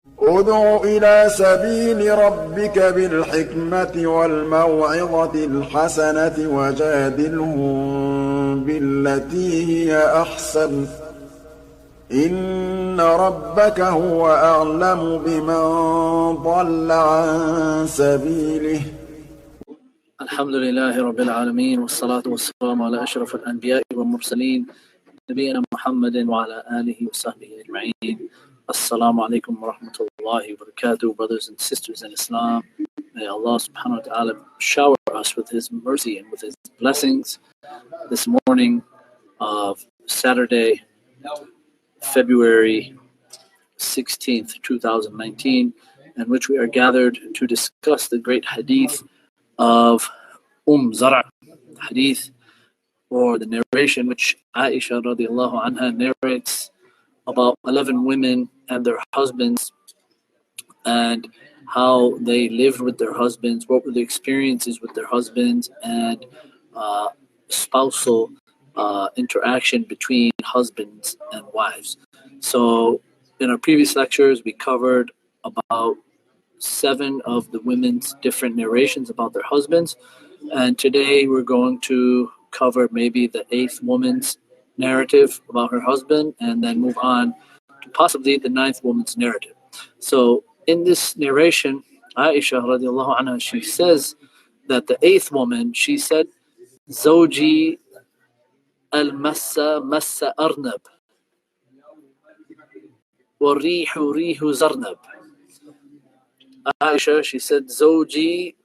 ادع إلى سبيل ربك بالحكمة والموعظة الحسنة وجادلهم بالتي هي أحسن إن ربك هو أعلم بمن ضل عن سبيله. الحمد لله رب العالمين والصلاة والسلام على أشرف الأنبياء والمرسلين نبينا محمد وعلى آله وصحبه أجمعين. Assalamu alaikum wa rahmatullahi wa barakatuh, brothers and sisters in Islam. May Allah subhanahu wa ta'ala shower us with His mercy and with His blessings this morning of Saturday, February 16th, 2019, in which we are gathered to discuss the great hadith of Zara, hadith or the narration which Aisha radiallahu anha narrates about 11 women and their husbands and how they lived with their husbands, what were the experiences with their husbands, and spousal interaction between husbands and wives. So in our previous lectures, we covered about 7 of the women's different narrations about their husbands, and today we're going to cover maybe the 8th woman's narrative about her husband, and then move on to possibly the 9th woman's narrative. So in this narration, Aisha radiallahu anha, she says that the 8th woman, she said, Zawji al-massa massa arnab wa rihu rihu zarnab. Aisha, she said, Zawji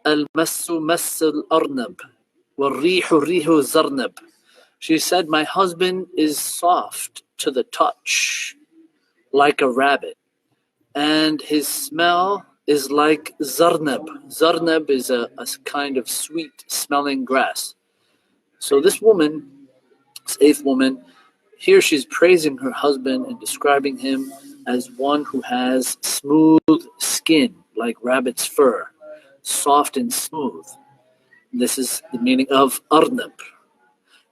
al-massu massa al-arnab wa rihu rihu zarnab. She said, my husband is soft to the touch, like a rabbit, and his smell is like zarnab. Zarnab is a kind of sweet-smelling grass. So this woman, this 8th woman, here she's praising her husband and describing him as one who has smooth skin, like rabbit's fur, soft and smooth. This is the meaning of arnab.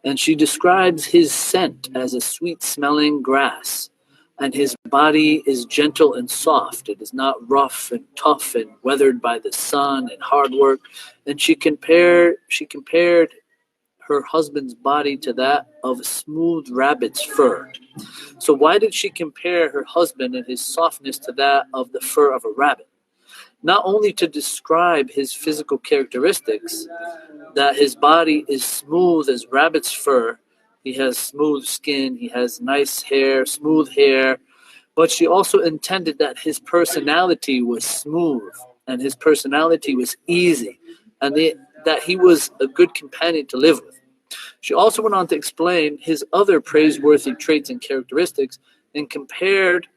And she describes his scent as a sweet-smelling grass, and his body is gentle and soft. It is not rough and tough and weathered by the sun and hard work. And she compared her husband's body to that of a smooth rabbit's fur. So why did she compare her husband and his softness to that of the fur of a rabbit? Not only to describe his physical characteristics, that his body is smooth as rabbit's fur, he has smooth skin, he has nice hair, smooth hair, but she also intended that his personality was smooth and his personality was easy, and that he was a good companion to live with. She also went on to explain his other praiseworthy traits and characteristics and compared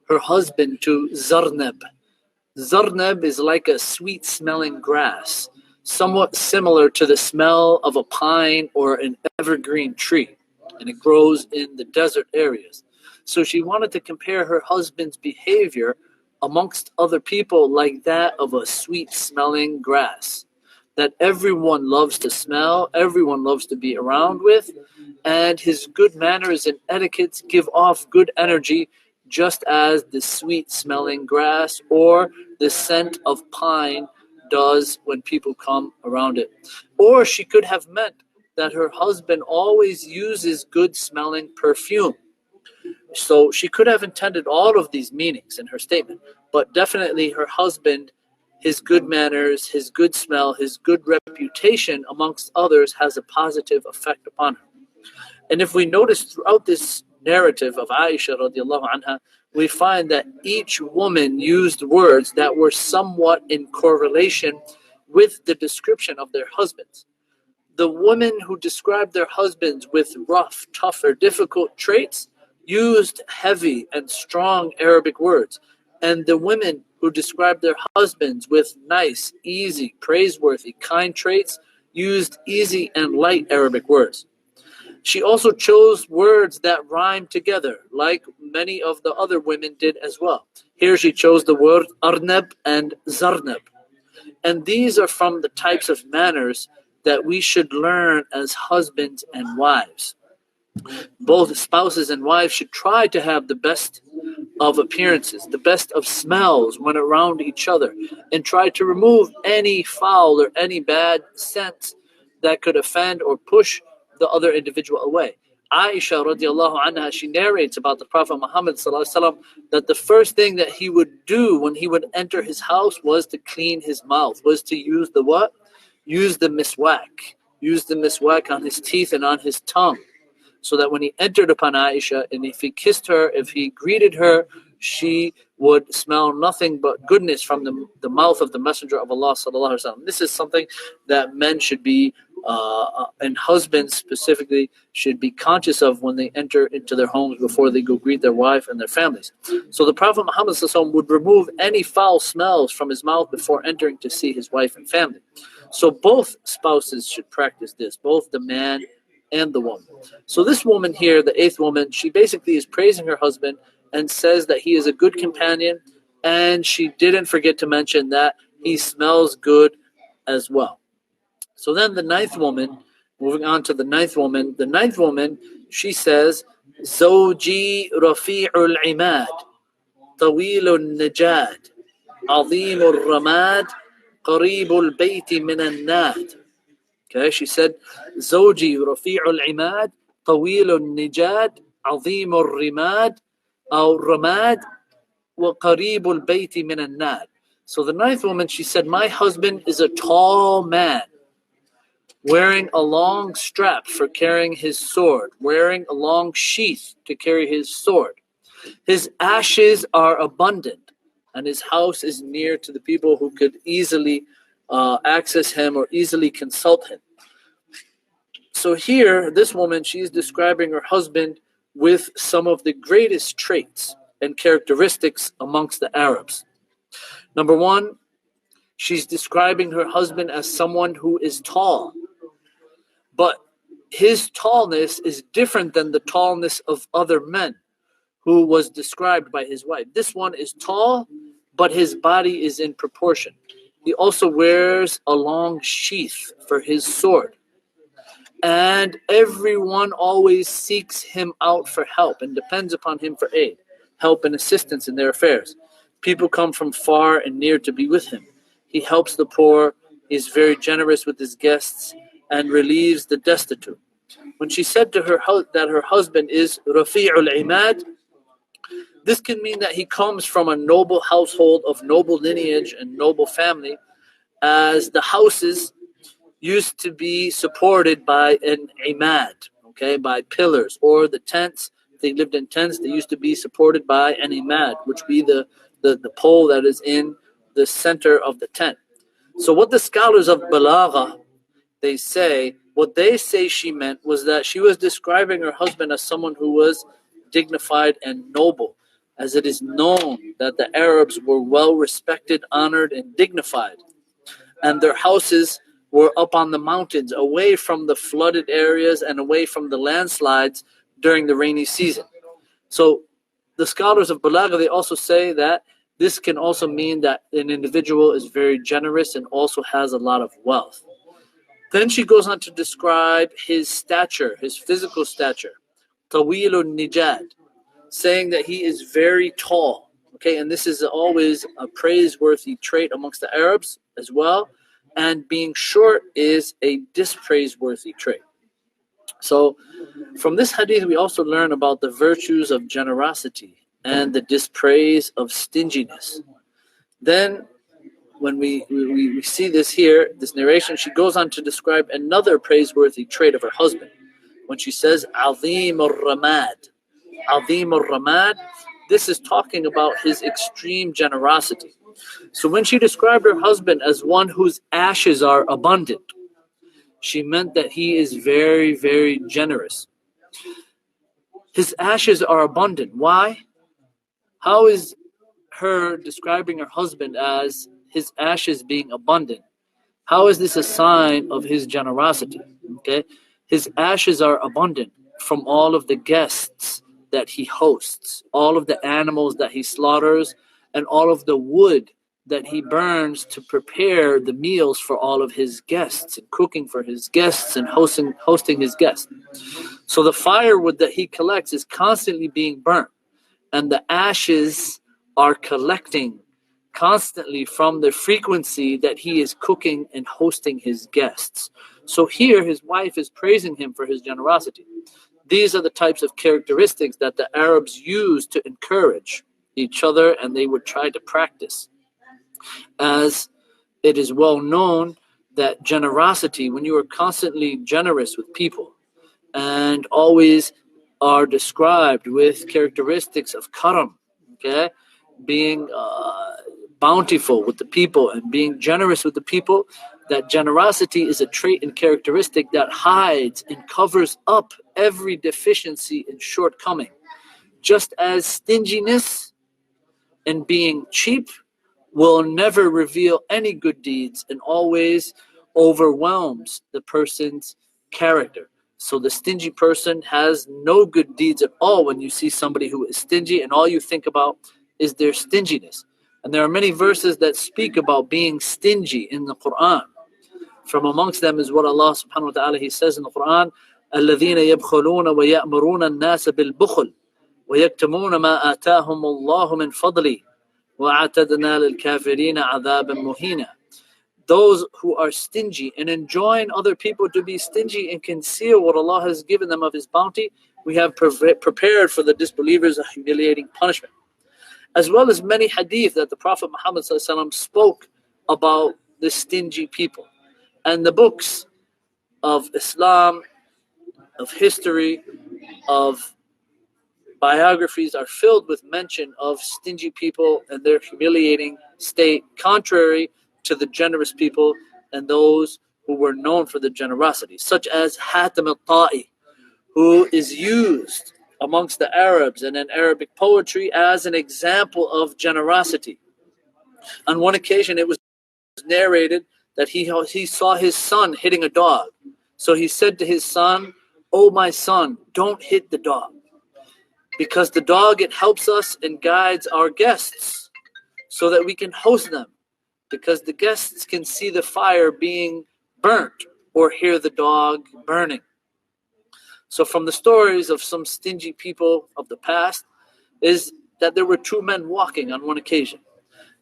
her husband to zarnab. Zarnab is like a sweet-smelling grass, somewhat similar to the smell of a pine or an evergreen tree, and it grows in the desert areas. So she wanted to compare her husband's behavior amongst other people like that of a sweet-smelling grass, that everyone loves to smell, everyone loves to be around with, and his good manners and etiquettes give off good energy, just as the sweet-smelling grass or the scent of pine does when people come around it. Or she could have meant that her husband always uses good-smelling perfume. So she could have intended all of these meanings in her statement, but definitely her husband, his good manners, his good smell, his good reputation amongst others has a positive effect upon her. And if we notice throughout this narrative of Aisha radiallahu anha, we find that each woman used words that were somewhat in correlation with the description of their husbands. The women who described their husbands with rough, tough, or difficult traits used heavy and strong Arabic words. And the women who described their husbands with nice, easy, praiseworthy, kind traits used easy and light Arabic words. She also chose words that rhyme together, like many of the other women did as well. Here she chose the word arnab and zarnab. And these are from the types of manners that we should learn as husbands and wives. Both spouses and wives should try to have the best of appearances, the best of smells when around each other, and try to remove any foul or any bad scent that could offend or push the other individual away. Aisha radiallahu anha, she narrates about the Prophet Muhammad sallallahu alaihi wasallam that the first thing that he would do when he would enter his house was to clean his mouth, was to use the what? Use the miswak. Use the miswak on his teeth and on his tongue, so that when he entered upon Aisha, and if he kissed her, if he greeted her, she would smell nothing but goodness from the mouth of the Messenger of Allah sallallahu alaihi wasallam. This is something that men should be, and husbands specifically, should be conscious of when they enter into their homes before they go greet their wife and their families. So the Prophet Muhammad sallallahu alaihi wasallam would remove any foul smells from his mouth before entering to see his wife and family. So both spouses should practice this, both the man and the woman. So this woman here, the eighth woman, she basically is praising her husband and says that he is a good companion, and she didn't forget to mention that he smells good as well. So then the ninth woman, moving on to the ninth woman, she says, Zawji rafi'ul imad, tawilun najad, azimul ramad, qaribul bayti min an-nad. Okay, she said, Zawji rafi'ul imad, tawilun najad, azimul rimad, أو رماد وقريب البيت من الناد. So the ninth woman, she said, my husband is a tall man, wearing a long strap for carrying his sword, wearing a long sheath to carry his sword. His ashes are abundant, and his house is near to the people who could easily access him or easily consult him. So here, this woman, she's describing her husband with some of the greatest traits and characteristics amongst the Arabs. Number one, she's describing her husband as someone who is tall, but his tallness is different than the tallness of other men who was described by his wife. This one is tall, but his body is in proportion. He also wears a long sheath for his sword. And everyone always seeks him out for help and depends upon him for aid, help and assistance in their affairs. People come from far and near to be with him. He helps the poor, he is very generous with his guests, and relieves the destitute. When she said to her that her husband is Rafi'ul Imad, this can mean that he comes from a noble household of noble lineage and noble family, as the houses used to be supported by an imad, okay, by pillars, or the tents. They lived in tents. They used to be supported by an imad, which be the pole that is in the center of the tent. So what the scholars of Balagha, what they say she meant was that she was describing her husband as someone who was dignified and noble, as it is known that the Arabs were well respected, honored, and dignified, and their houses were up on the mountains, away from the flooded areas and away from the landslides during the rainy season. So the scholars of Balagha, they also say that this can also mean that an individual is very generous and also has a lot of wealth. Then she goes on to describe his stature, his physical stature, Tawilun Nijad, saying that he is very tall. Okay, and this is always a praiseworthy trait amongst the Arabs as well. And being short is a dispraiseworthy trait. So from this hadith, we also learn about the virtues of generosity and the dispraise of stinginess. Then when we see this here, this narration, she goes on to describe another praiseworthy trait of her husband. When she says, Azim al-Ramad. Azim al-Ramad, this is talking about his extreme generosity. So when she described her husband as one whose ashes are abundant, she meant that he is very, very generous. His ashes are abundant. Why? How is her describing her husband as his ashes being abundant? How is this a sign of his generosity? Okay, his ashes are abundant from all of the guests that he hosts, all of the animals that he slaughters, and all of the wood that he burns to prepare the meals for all of his guests and cooking for his guests and hosting his guests. So the firewood that he collects is constantly being burnt, and the ashes are collecting constantly from the frequency that he is cooking and hosting his guests. So here his wife is praising him for his generosity. These are the types of characteristics that the Arabs used to encourage each other, and they would try to practice. As it is well known that generosity, when you are constantly generous with people and always are described with characteristics of karam, okay, being bountiful with the people and being generous with the people, that generosity is a trait and characteristic that hides and covers up every deficiency and shortcoming. Just as stinginess and being cheap will never reveal any good deeds and always overwhelms the person's character. So the stingy person has no good deeds at all when you see somebody who is stingy and all you think about is their stinginess. And there are many verses that speak about being stingy in the Quran. From amongst them is what Allah subhanahu wa ta'ala, He says in the Quran, الَّذِينَ يَبْخَلُونَ وَيَأْمُرُونَ النَّاسَ بِالْبُخْلِ وَيَكْتُمُونَ مَا آتَاهُمُ اللَّهُ مِنْ فَضْلِهِ وَأَعْتَدْنَا لِلْكَافِرِينَ عَذَابًا مُهِينًا. Those who are stingy and enjoin other people to be stingy and conceal what Allah has given them of His bounty, we have prepared for the disbelievers a humiliating punishment. As well as many hadith that the Prophet Muhammad spoke about the stingy people. And the books of Islam, of history, of biographies are filled with mention of stingy people and their humiliating state, contrary to the generous people and those who were known for their generosity, such as Hatim al-Ta'i, who is used amongst the Arabs and in Arabic poetry as an example of generosity. On one occasion, it was narrated that he saw his son hitting a dog. So he said to his son, "Oh, my son, don't hit the dog. Because the dog, it helps us and guides our guests so that we can host them. Because the guests can see the fire being burnt or hear the dog burning." So from the stories of some stingy people of the past is that there were two men walking on one occasion.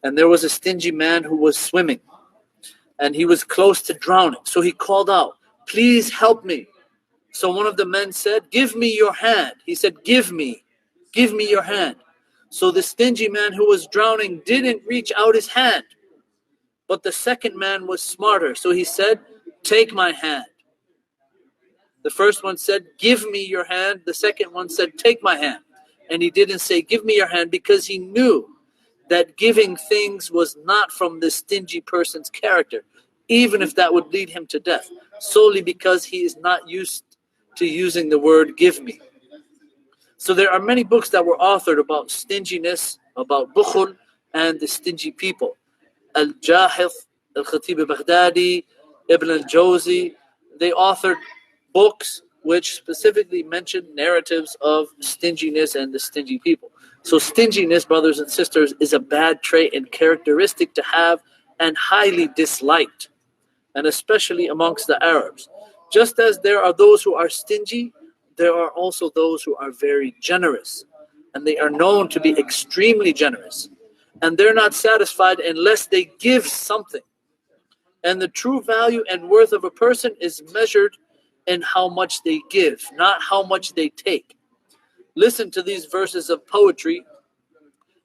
And there was a stingy man who was swimming. And he was close to drowning. So he called out, "Please help me." So one of the men said, "Give me your hand." He said, Give me your hand." So the stingy man who was drowning didn't reach out his hand. But the second man was smarter. So he said, "Take my hand." The first one said, "Give me your hand." The second one said, "Take my hand." And he didn't say, "Give me your hand," because he knew that giving things was not from the stingy person's character, even if that would lead him to death, solely because he is not used to using the word "give me." So there are many books that were authored about stinginess, about bukhul, and the stingy people. Al-Jahith, Al-Khatib al-Baghdadi, Ibn al-Jawzi, they authored books which specifically mention narratives of stinginess and the stingy people. So stinginess, brothers and sisters, is a bad trait and characteristic to have and highly disliked, and especially amongst the Arabs. Just as there are those who are stingy, there are also those who are very generous, and they are known to be extremely generous. And they're not satisfied unless they give something. And the true value and worth of a person is measured in how much they give, not how much they take. Listen to these verses of poetry,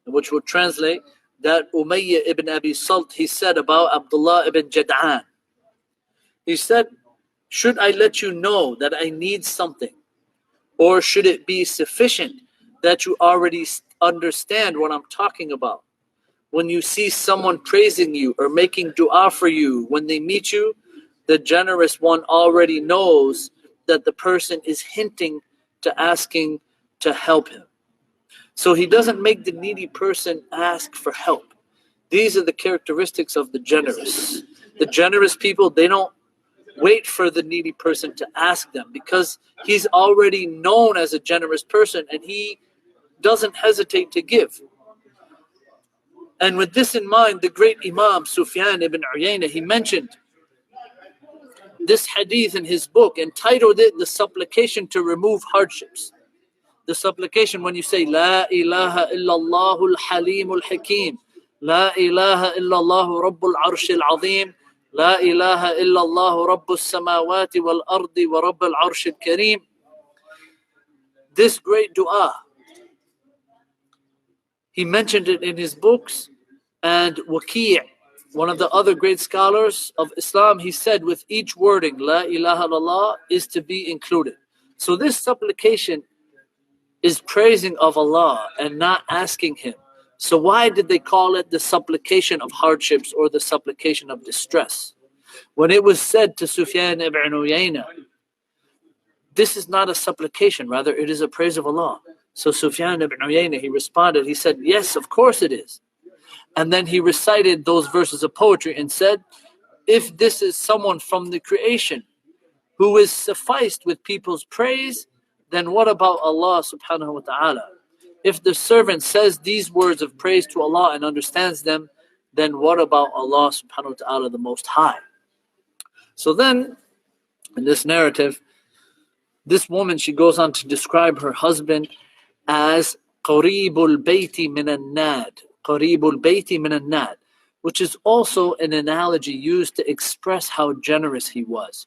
which will translate that Umayyah ibn Abi Salt, he said about Abdullah ibn Jad'an. He said, "Should I let you know that I need something? Or should it be sufficient that you already understand what I'm talking about? When you see someone praising you or making dua for you when they meet you, the generous one already knows that the person is hinting to asking to help him. So he doesn't make the needy person ask for help. These are the characteristics of the generous. The generous people, they don't wait for the needy person to ask them because he's already known as a generous person and he doesn't hesitate to give. And with this in mind, the great Imam Sufyan ibn Uyayna, he mentioned this hadith in his book, entitled it The Supplication to Remove Hardships. The supplication when you say La ilaha illallah al-halim al-hakim, La ilaha illallah rabbul arsh al-azim, La ilaha illallah rabbus samawati wal-ardi wa rabbul arsh al-kareem. This great dua, he mentioned it in his books. And Waqi', one of the other great scholars of Islam, he said with each wording, La ilaha illallah, is to be included. So this supplication is praising of Allah and not asking Him. So why did they call it the supplication of hardships or the supplication of distress? When it was said to Sufyan ibn Uyayna, this is not a supplication, rather it is a praise of Allah. So Sufyan ibn Uyayna, he responded, he said, yes, of course it is. And then he recited those verses of poetry and said, if this is someone from the creation who is sufficed with people's praise, then what about Allah subhanahu wa ta'ala? If the servant says these words of praise to Allah and understands them, then what about Allah subhanahu wa ta'ala, the Most High? So then, in this narrative, this woman, she goes on to describe her husband as Qareebul Bayti min an-Nad. Qareebul Bayti min an-Nad, which is also an analogy used to express how generous he was.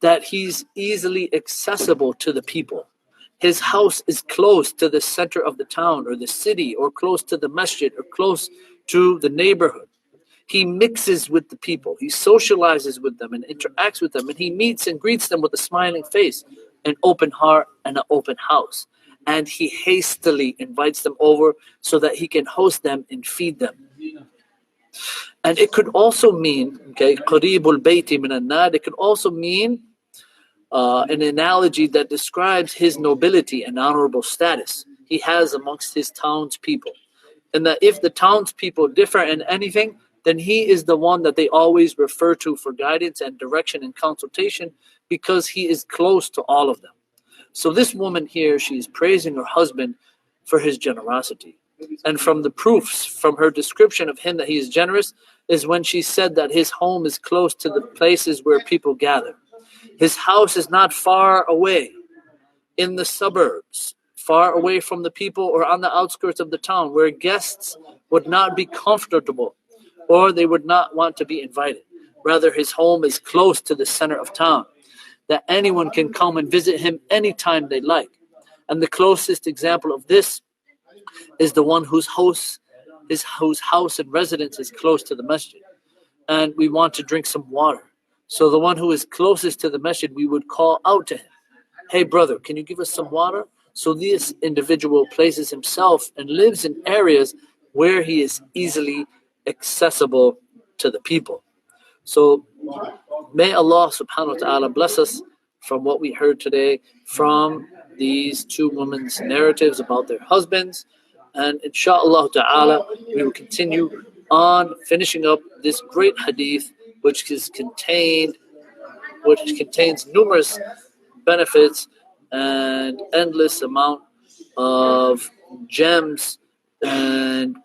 That he's easily accessible to the people. His house is close to the center of the town or the city, or close to the masjid, or close to the neighborhood. He mixes with the people. He socializes with them and interacts with them. And he meets and greets them with a smiling face, an open heart, and an open house. And he hastily invites them over so that he can host them and feed them. And it could also mean, Qareebul Bayti min an-Nad, it could also mean an analogy that describes his nobility and honorable status he has amongst his townspeople. And that if the townspeople differ in anything, then he is the one that they always refer to for guidance and direction and consultation, because he is close to all of them. So this woman here, she is praising her husband for his generosity. And from the proofs, from her description of him that he is generous, is when she said that his home is close to the places where people gather. His house is not far away in the suburbs, far away from the people, or on the outskirts of the town, where guests would not be comfortable or they would not want to be invited. Rather, his home is close to the center of town, that anyone can come and visit him anytime they like. And the closest example of this is the one whose house and residence is close to the masjid. And we want to drink some water. So the one who is closest to the masjid, we would call out to him, hey brother, can you give us some water? So this individual places himself and lives in areas where he is easily accessible to the people. So may Allah subhanahu wa ta'ala bless us from what we heard today from these two women's narratives about their husbands. And inshallah ta'ala, we will continue on finishing up this great hadith, which contains numerous benefits and endless amount of gems and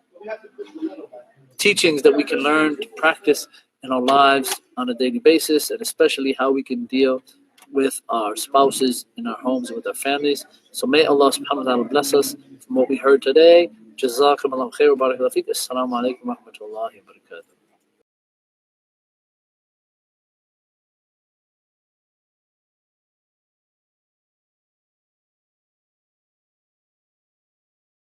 teachings that we can learn to practice in our lives on a daily basis, and especially how we can deal with our spouses in our homes and with our families. So may Allah subhanahu wa ta'ala bless us from what we heard today. Jazakum Allah khair wa barakallahu feek. Assalamu alaikum wa rahmatullahi wa barakatuh.